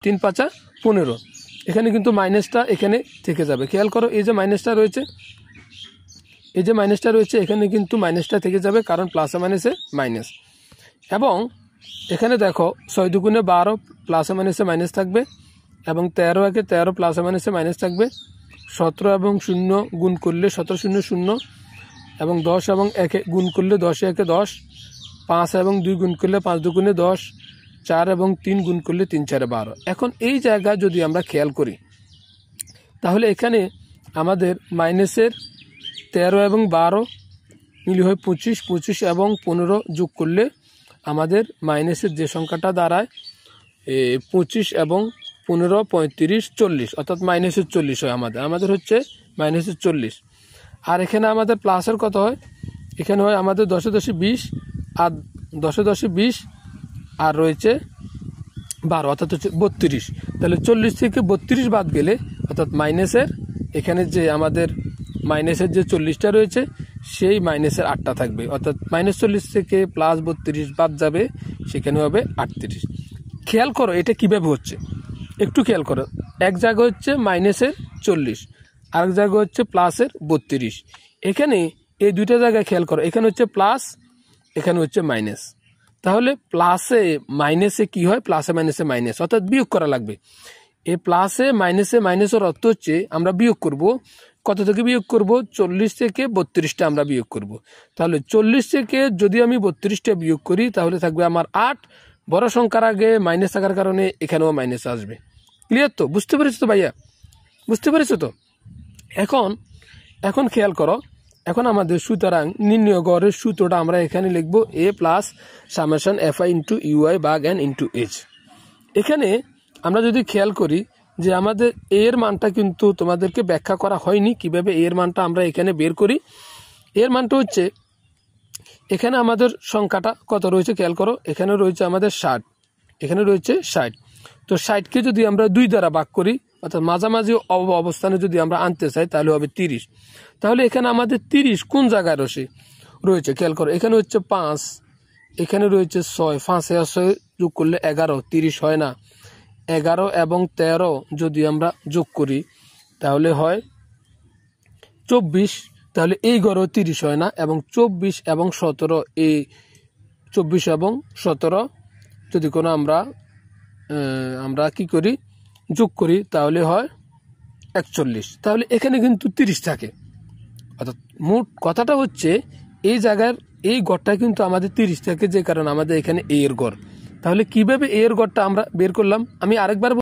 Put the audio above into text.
3 5 15, এখানে কিন্তু মাইনাসটা এখানে থেকে যাবে। খেয়াল করো এই যে মাইনাসটা রয়েছে, এখানে কিন্তু মাইনাসটা থেকে যাবে, কারণ প্লাসে মাইনাসে মাইনাস। এবং এখানে দেখো 6 দুগুণে 12 প্লাসে মাইনাসে মাইনাস থাকবে, এবং 13 একে 13 প্লাসে মাইনাসে মাইনাস থাকবে। 17 এবং 0 গুণ করলে 17 0 0, এবং 10 এবং 1 গুণ করলে 10 1 10, 5 এবং 2 গুণ করলে 5 দুগুণে 10, 4 এবং 3 গুণ করলে 3 4 12। এখন এই জায়গা যদি আমরা খেয়াল করি, তাহলে এখানে আমাদের মাইনাসের 13 এবং 12 মিলি হয় 25, 25 এবং 15 যোগ করলে আমাদের মাইনাসের যে সংখ্যাটা দাঁড়ায় 25 এবং 15 35 40, অর্থাৎ মাইনাসের 40 হয়। আমাদের হচ্ছে মাইনাসের 40। আর এখানে আমাদের প্লাসের কত হয়, এখানে হয় আমাদের 10 10 20, আর 10 10 20 আর রয়েছে 12, অর্থাৎ হচ্ছে 32। তাহলে 40 থেকে 32 বাদ গেলে, অর্থাৎ মাইনাসের এখানে যে আমাদের মাইনাসের যে 40টা রয়েছে সেই মাইনাসের 8টা থাকবে, অর্থাৎ -40 থেকে +32 বাদ যাবে, সেখানে হবে 38। খেয়াল করো এটা কিভাবে হচ্ছে, একটু খেয়াল করো। এক জায়গা হচ্ছে মাইনাসের 40, আরেক জায়গা হচ্ছে প্লাসের 32। এখানে এই দুইটা জায়গায় খেয়াল করো, এখানে হচ্ছে প্লাস, এখানে হচ্ছে মাইনাস। তাহলে প্লাসে মাইনাসে কি হয়, প্লাসে মাইনাসে মাইনাস, অর্থাৎ বিয়োগ করা লাগবে। এই প্লাসে মাইনাসে মাইনাসের অর্থ হচ্ছে আমরা বিয়োগ করব। কত থেকে বিয়োগ করব, 40 থেকে 32টা আমরা বিয়োগ করব। তাহলে 40 থেকে যদি আমি 32টা বিয়োগ করি, তাহলে থাকবে আমার 8। বড় সংখ্যার আগে মাইনাস থাকার কারণে এখানেও মাইনাস আসবে। ক্লিয়ার তো? বুঝতে পেরেছো তো ভাইয়া? বুঝতে পেরেছো তো? এখন খেয়াল করো, এখন আমাদের সুতরাং নির্ণয় গড়ের সূত্রটা আমরা এখানে লিখব a plus summation fi into u i ভাগ n ইন্টু এইচ। এখানে আমরা যদি খেয়াল করি যে আমাদের এর মানটা কিন্তু তোমাদেরকে ব্যাখ্যা করা হয়নি, কিভাবে এর মানটা আমরা এখানে বের করি। এর মানটা হচ্ছে, এখানে আমাদের সংখ্যাটা কত রয়েছে খেয়াল করো, এখানে রয়েছে আমাদের 60, এখানে রয়েছে 60। তো 60কে যদি আমরা 2 দ্বারা ভাগ করি, অর্থাৎ মাঝামাঝি অবস্থানে যদি আমরা আনতে চাই, তাহলে হবে 30। তাহলে এখানে আমাদের 30 কোন জায়গায় রয়েছে খেয়াল করো, এখানে হচ্ছে 5, এখানে রয়েছে 6, 5 আর 6 যোগ করলে 11, 30 হয় না। 11 এবং 13 যদি আমরা যোগ করি তাহলে হয় 24, তাহলে এই গড়ও 30 হয় না। এবং 24 এবং 17, এই 24 এবং 17 যদি কোনো আমরা কি করি, যোগ করি, তাহলে হয় 41। তাহলে এখানে কিন্তু 30 থাকে, অর্থাৎ মোট কথাটা হচ্ছে এই জায়গার এই গড়টা কিন্তু আমাদের 30 থাকে, যে কারণে আমাদের এখানে এর গড়। তাহলে কিভাবে এর গড়টা আমরা বের করলাম, আমি আরেকবার